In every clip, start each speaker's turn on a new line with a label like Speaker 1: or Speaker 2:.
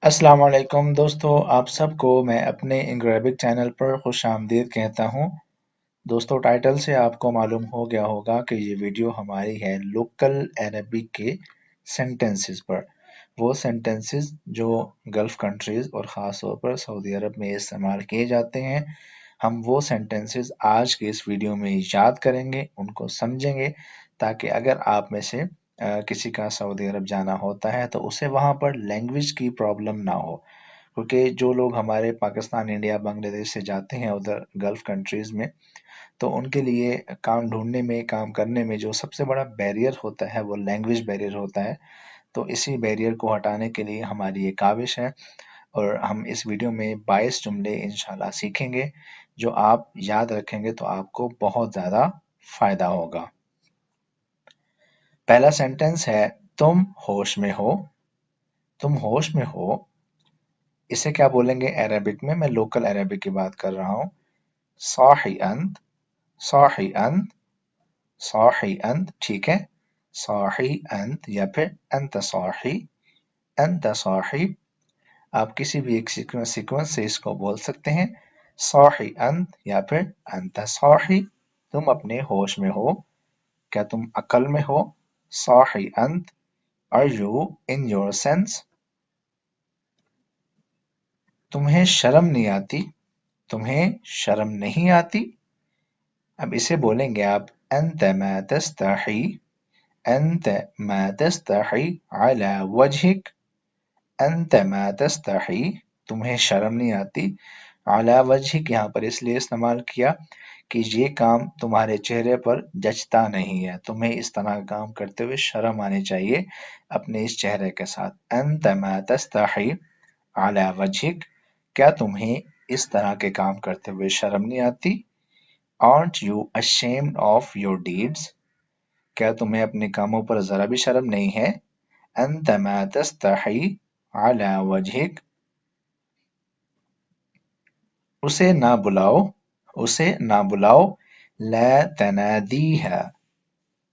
Speaker 1: السلام علیکم دوستو، آپ سب کو میں اپنے انگریبک چینل پر خوش آمدید کہتا ہوں۔ دوستو، ٹائٹل سے آپ کو معلوم ہو گیا ہوگا کہ یہ ویڈیو ہماری ہے لوکل عربک کے سینٹنسز پر۔ وہ سینٹنسز جو گلف کنٹریز اور خاص طور پر سعودی عرب میں استعمال کیے جاتے ہیں، ہم وہ سینٹنسز آج کے اس ویڈیو میں یاد کریں گے، ان کو سمجھیں گے، تاکہ اگر آپ میں سے کسی کا سعودی عرب جانا ہوتا ہے تو اسے وہاں پر لینگویج کی پرابلم نہ ہو، کیونکہ جو لوگ ہمارے پاکستان، انڈیا، بنگلہ دیش سے جاتے ہیں ادھر گلف کنٹریز میں، تو ان کے لیے کام ڈھونڈنے میں، کام کرنے میں جو سب سے بڑا بیریئر ہوتا ہے وہ لینگویج بیریئر ہوتا ہے۔ تو اسی بیریئر کو ہٹانے کے لیے ہماری یہ کاوش ہے، اور ہم اس ویڈیو میں 22 جملے انشاءاللہ سیکھیں گے، جو آپ یاد رکھیں گے تو آپ کو بہت زیادہ فائدہ ہوگا۔ پہلا سینٹنس ہے تم ہوش میں ہو۔ تم ہوش میں ہو، اسے کیا بولیں گے عربک میں لوکل عربک کی بات کر رہا ہوں۔ صاحی انت، صاحی انت، صاحی انت، ٹھیک ہے، صاحی انت یا پھر انت صاحی، انت صاحی، آپ کسی بھی ایک سیکوینس سے اس کو بول سکتے ہیں، صاحی انت یا پھر انت صاحی، تم اپنے ہوش میں ہو، کیا تم عقل میں ہو؟ صاحی انت، are you in your sense؟ تمہیں شرم نہیں آتی، تمہیں شرم نہیں آتی؟ اب اسے بولیں گے آپ انت ما تستحی، انت ما تستحی علی وجہک، انت ما تستحی، تمہیں شرم نہیں آتی، علی وجہک یہاں پر اس لیے استعمال کیا کہ یہ کام تمہارے چہرے پر جچتا نہیں ہے، تمہیں اس طرح کا کام کرتے ہوئے شرم آنی چاہیے اپنے اس چہرے کے ساتھ۔ انت ما تستحی علی وجہک، کیا تمہیں اس طرح کے کام کرتے ہوئے شرم نہیں آتی؟ aren't you ashamed of your deeds؟ کیا تمہیں اپنے کاموں پر ذرا بھی شرم نہیں ہے؟ انت ما تستحی علی وجہک، اسے نہ بلاؤ، اسے نہ بلاؤ، لا تنادیہا،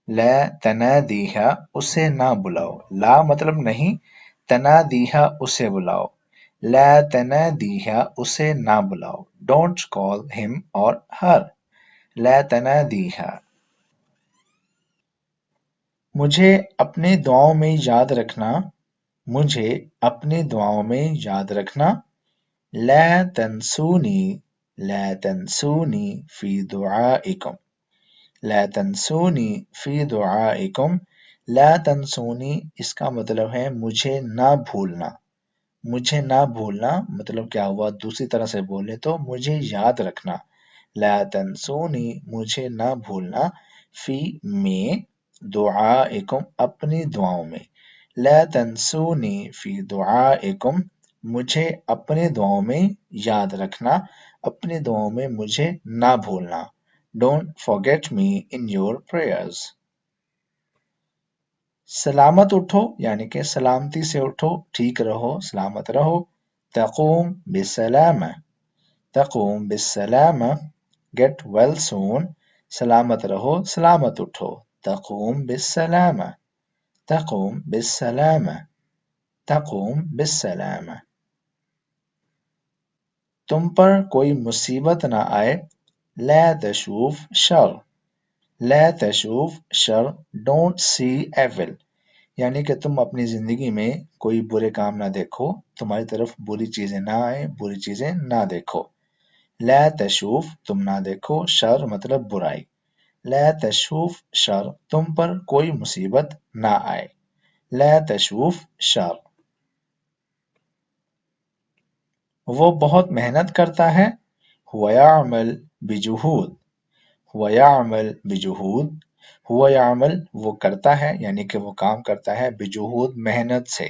Speaker 1: لا تنادیہا، اسے نہ بلاؤ، لا مطلب نہیں، تنادیہا اسے بلاؤ، لا تنادیہا اسے نہ بلاؤ، ڈونٹ کال ہم اور ہر، لا تنادیہا۔ مجھے اپنے دعاؤں میں یاد رکھنا، مجھے اپنے دعاؤں میں یاد رکھنا، لا تنسونی، لا تنسونی فی دعائکم، لا تنسونی فی دعائکم، لا تنسونی اس کا مطلب ہے مجھے نہ بھولنا، مجھے نہ بھولنا مطلب کیا ہوا؟ دوسری طرح سے بولے تو مجھے یاد رکھنا، لا تنسونی مجھے نہ بھولنا، فی میں، دعائکم اپنی دعاؤں میں، لا تنسونی فی دعائکم، مجھے اپنے دعاؤں میں یاد رکھنا، اپنی دعاؤں میں مجھے نہ بھولنا، don't forget me in your prayers۔ سلامت اٹھو یعنی کہ سلامتی سے اٹھو، ٹھیک رہو، سلامت رہو، تقوم بالسلامہ، تقوم بالسلامہ، get well soon، سلامت رہو، سلامت اٹھو، تقوم بالسلامہ، تقوم بالسلامہ، تقوم بالسلامہ۔ تم پر کوئی مصیبت نہ آئے، لا تشوف شر، لا تشوف شر، ڈونٹ سی ایول، یعنی کہ تم اپنی زندگی میں کوئی برے کام نہ دیکھو، تمہاری طرف بری چیزیں نہ آئیں، بری چیزیں نہ دیکھو، لا تشوف تم نہ دیکھو، شر مطلب برائی، لا تشوف شر تم پر کوئی مصیبت نہ آئے، لا تشوف شر۔ وہ بہت محنت کرتا ہے، هو يعمل بجهود، هو يعمل بجهود، هو يعمل وہ کرتا ہے یعنی کہ وہ کام کرتا ہے، بجہود محنت سے،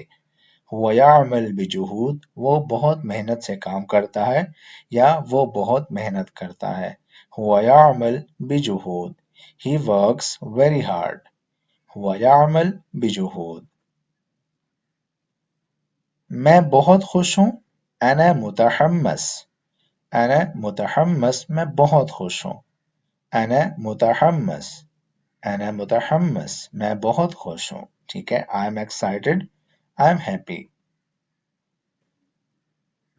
Speaker 1: هو يعمل بجهود وہ بہت محنت سے کام کرتا ہے یا وہ بہت محنت کرتا ہے، هو يعمل بجهود، he works very hard، هو يعمل بجهود۔ میں بہت خوش ہوں، انا متحمس، انا متحمس میں بہت خوش ہوں، انا متحمس، انا متحمس میں بہت خوش ہوں، ٹھیک ہے، I am excited، I am happy۔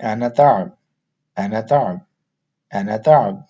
Speaker 1: أنا تعب. أنا تعب. أنا تعب.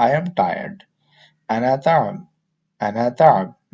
Speaker 1: I am tired. أنا تعب. أنا تعب.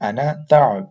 Speaker 1: أنا تعب.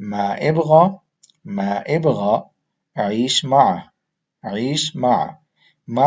Speaker 1: ما ابغى. ما ابغى أعيش معه. أعيش معه. ما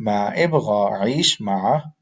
Speaker 1: ما ابغى أعيش معه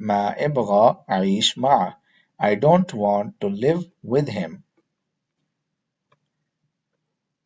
Speaker 1: ما ابغى أعيش معه I don't want to live with him.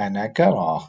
Speaker 1: أنا كراه.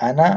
Speaker 1: أنا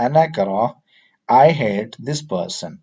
Speaker 1: أنا كراه. I hate this person.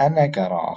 Speaker 1: أنا كراه.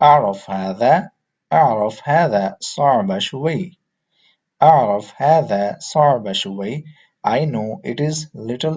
Speaker 1: أعرف هذا. أعرف هذا صعب شوي. أعرف هذا صعب شوي. I know it is little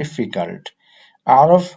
Speaker 1: difficult. أعرف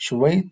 Speaker 1: شوي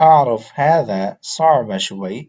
Speaker 1: أعرف هذا صعب شوي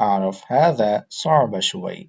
Speaker 1: أعرف هذا صعب شوي.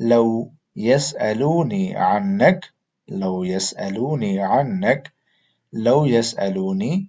Speaker 1: لو يسألوني عنك. لو يسألوني عنك. لو يسألوني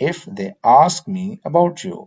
Speaker 1: if they ask me about you.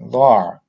Speaker 1: ضاع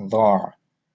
Speaker 1: ضاع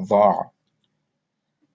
Speaker 1: ضاع.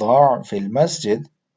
Speaker 1: ضاع في المسجد.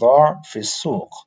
Speaker 1: ضاع في السوق.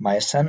Speaker 1: My son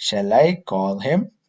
Speaker 1: Shall I call him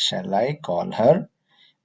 Speaker 1: shall I call her.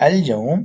Speaker 1: اليوم.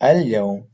Speaker 1: اليوم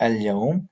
Speaker 1: اليوم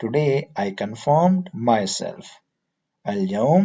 Speaker 1: Today I confirmed myself. اليوم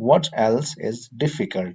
Speaker 1: What else is difficult,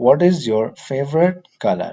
Speaker 1: What is your favorite color?